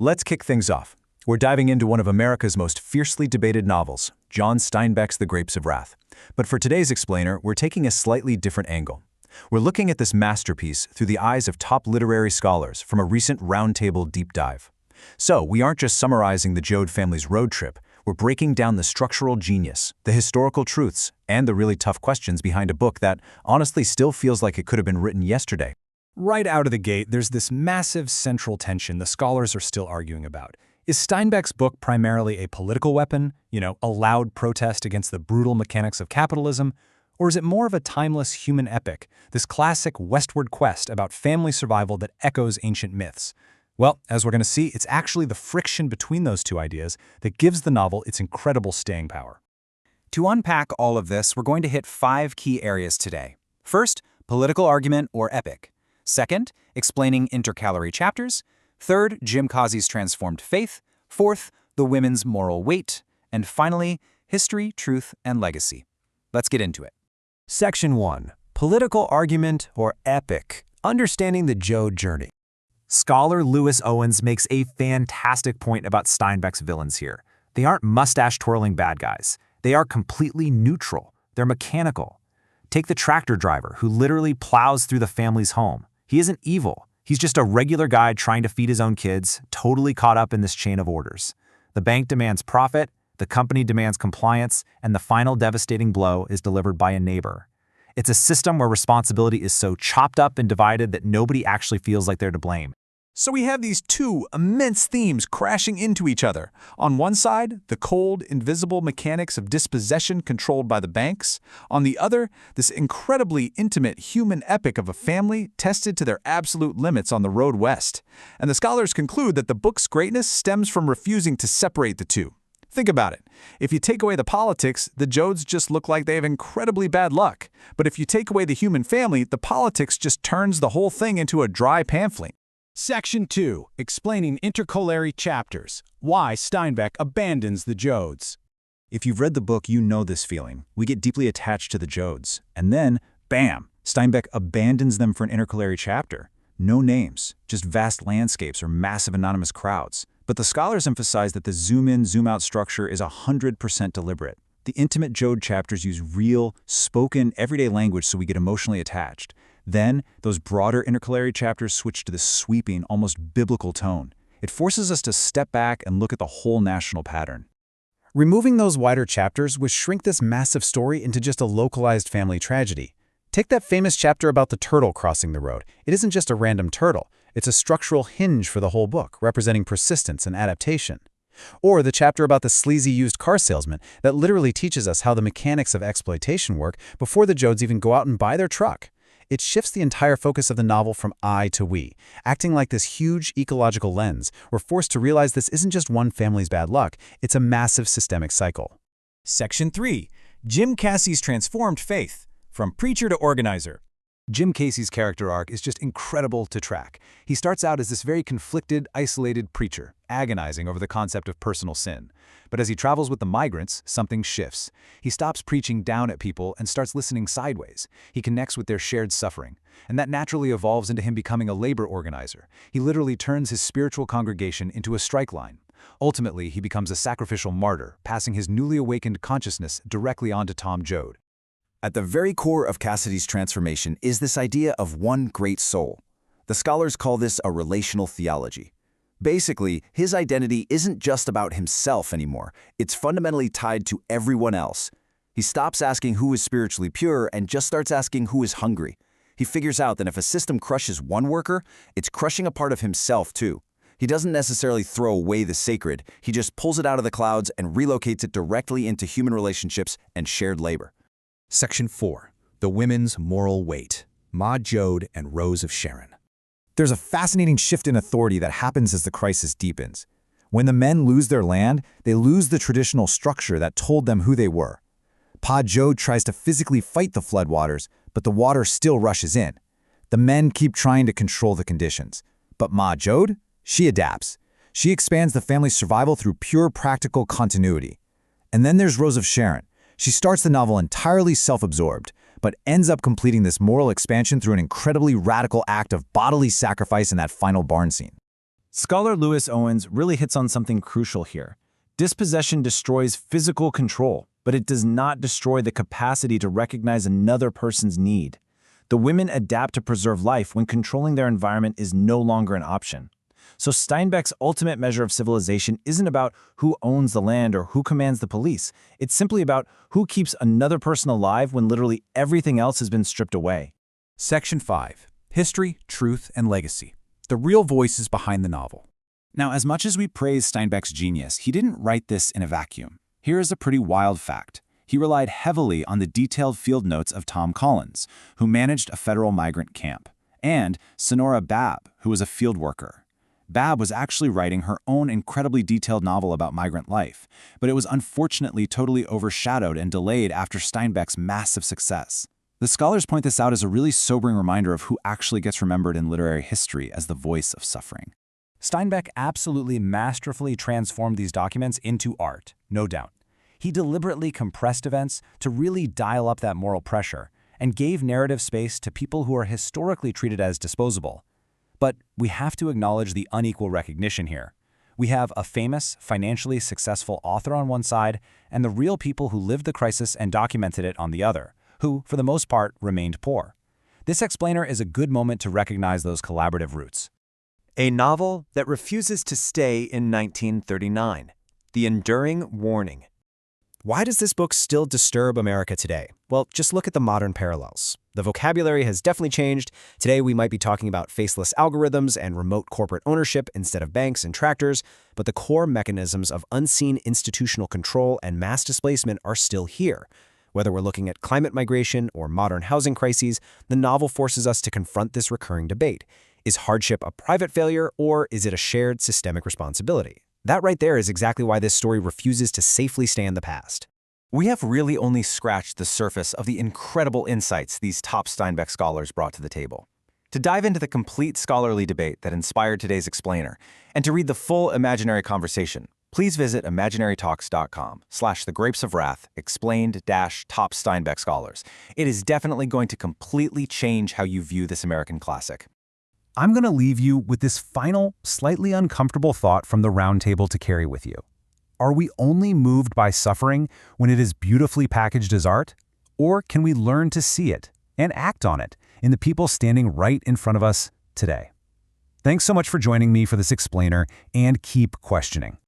Let's kick things off. We're diving into one of America's most fiercely debated novels, John Steinbeck's The Grapes of Wrath. But for today's explainer, we're taking a slightly different angle. We're looking at this masterpiece through the eyes of top literary scholars from a recent roundtable deep dive. So, we aren't just summarizing the Joad family's road trip, we're breaking down the structural genius, the historical truths, and the really tough questions behind a book that honestly still feels like it could have been written yesterday. Right out of the gate, there's this massive central tension the scholars are still arguing about. Is Steinbeck's book primarily a political weapon, a loud protest against the brutal mechanics of capitalism? Or is it more of a timeless human epic, this classic westward quest about family survival that echoes ancient myths? Well, as we're going to see, it's actually the friction between those two ideas that gives the novel its incredible staying power. To unpack all of this, we're going to hit 5 key areas today. First, political argument or epic. Second, explaining intercalary chapters. Third, Jim Casy's transformed faith. Fourth, the women's moral weight. And finally, history, truth, and legacy. Let's get into it. Section 1. Political Argument or Epic. Understanding the Joad Journey. Scholar Lewis Owens makes a fantastic point about Steinbeck's villains here. They aren't mustache-twirling bad guys. They are completely neutral. They're mechanical. Take the tractor driver who literally plows through the family's home. He isn't evil. He's just a regular guy trying to feed his own kids, totally caught up in this chain of orders. The bank demands profit, the company demands compliance, and the final devastating blow is delivered by a neighbor. It's a system where responsibility is so chopped up and divided that nobody actually feels like they're to blame. So we have these two immense themes crashing into each other. On one side, the cold, invisible mechanics of dispossession controlled by the banks. On the other, this incredibly intimate human epic of a family tested to their absolute limits on the road west. And the scholars conclude that the book's greatness stems from refusing to separate the two. Think about it. If you take away the politics, the Joads just look like they have incredibly bad luck. But if you take away the human family, the politics just turns the whole thing into a dry pamphlet. Section 2. Explaining intercalary chapters. Why Steinbeck abandons the Joads. If you've read the book, you know this feeling. We get deeply attached to the Joads. And then, bam, Steinbeck abandons them for an intercalary chapter. No names, just vast landscapes or massive anonymous crowds. But the scholars emphasize that the zoom-in, zoom-out structure is 100% deliberate. The intimate Joad chapters use real, spoken, everyday language so we get emotionally attached. Then, those broader intercalary chapters switch to this sweeping, almost biblical tone. It forces us to step back and look at the whole national pattern. Removing those wider chapters would shrink this massive story into just a localized family tragedy. Take that famous chapter about the turtle crossing the road. It isn't just a random turtle. It's a structural hinge for the whole book, representing persistence and adaptation. Or the chapter about the sleazy used car salesman that literally teaches us how the mechanics of exploitation work before the Joads even go out and buy their truck. It shifts the entire focus of the novel from I to we. Acting like this huge ecological lens, we're forced to realize this isn't just one family's bad luck, it's a massive systemic cycle. Section 3. Jim Casy's transformed faith. From preacher to organizer. Jim Casy's character arc is just incredible to track. He starts out as this very conflicted, isolated preacher, agonizing over the concept of personal sin. But as he travels with the migrants, something shifts. He stops preaching down at people and starts listening sideways. He connects with their shared suffering. And that naturally evolves into him becoming a labor organizer. He literally turns his spiritual congregation into a strike line. Ultimately, he becomes a sacrificial martyr, passing his newly awakened consciousness directly onto Tom Joad. At the very core of Cassidy's transformation is this idea of one great soul. The scholars call this a relational theology. Basically, his identity isn't just about himself anymore. It's fundamentally tied to everyone else. He stops asking who is spiritually pure and just starts asking who is hungry. He figures out that if a system crushes one worker, it's crushing a part of himself too. He doesn't necessarily throw away the sacred, he just pulls it out of the clouds and relocates it directly into human relationships and shared labor. Section 4. The Women's Moral Weight. Joad and Rose of Sharon. There's a fascinating shift in authority that happens as the crisis deepens. When the men lose their land, they lose the traditional structure that told them who they were. Joad tries to physically fight the floodwaters, but the water still rushes in. The men keep trying to control the conditions. But Joad? She adapts. She expands the family's survival through pure practical continuity. And then there's Rose of Sharon. She starts the novel entirely self-absorbed, but ends up completing this moral expansion through an incredibly radical act of bodily sacrifice in that final barn scene. Scholar Lewis Owens really hits on something crucial here. Dispossession destroys physical control, but it does not destroy the capacity to recognize another person's need. The women adapt to preserve life when controlling their environment is no longer an option. So Steinbeck's ultimate measure of civilization isn't about who owns the land or who commands the police. It's simply about who keeps another person alive when literally everything else has been stripped away. Section 5. History, Truth, and Legacy. The real voices behind the novel. Now, as much as we praise Steinbeck's genius, he didn't write this in a vacuum. Here is a pretty wild fact. He relied heavily on the detailed field notes of Tom Collins, who managed a federal migrant camp, and Sonora Babb, who was a field worker. Babb was actually writing her own incredibly detailed novel about migrant life, but it was unfortunately totally overshadowed and delayed after Steinbeck's massive success. The scholars point this out as a really sobering reminder of who actually gets remembered in literary history as the voice of suffering. Steinbeck absolutely masterfully transformed these documents into art, no doubt. He deliberately compressed events to really dial up that moral pressure and gave narrative space to people who are historically treated as disposable. But we have to acknowledge the unequal recognition here. We have a famous, financially successful author on one side and the real people who lived the crisis and documented it on the other, who, for the most part, remained poor. This explainer is a good moment to recognize those collaborative roots. A novel that refuses to stay in 1939. The Enduring Warning. Why does this book still disturb America today? Well, just look at the modern parallels. The vocabulary has definitely changed. Today we might be talking about faceless algorithms and remote corporate ownership instead of banks and tractors, but the core mechanisms of unseen institutional control and mass displacement are still here. Whether we're looking at climate migration or modern housing crises, the novel forces us to confront this recurring debate. Is hardship a private failure, or is it a shared systemic responsibility? That right there is exactly why this story refuses to safely stay in the past. We have really only scratched the surface of the incredible insights these top Steinbeck scholars brought to the table. To dive into the complete scholarly debate that inspired today's explainer, and to read the full imaginary conversation, please visit imaginarytalks.com/thegrapesofwrath explained-top Steinbeck scholars. It is definitely going to completely change how you view this American classic. I'm going to leave you with this final, slightly uncomfortable thought from the round table to carry with you. Are we only moved by suffering when it is beautifully packaged as art? Or can we learn to see it and act on it in the people standing right in front of us today? Thanks so much for joining me for this explainer, and keep questioning.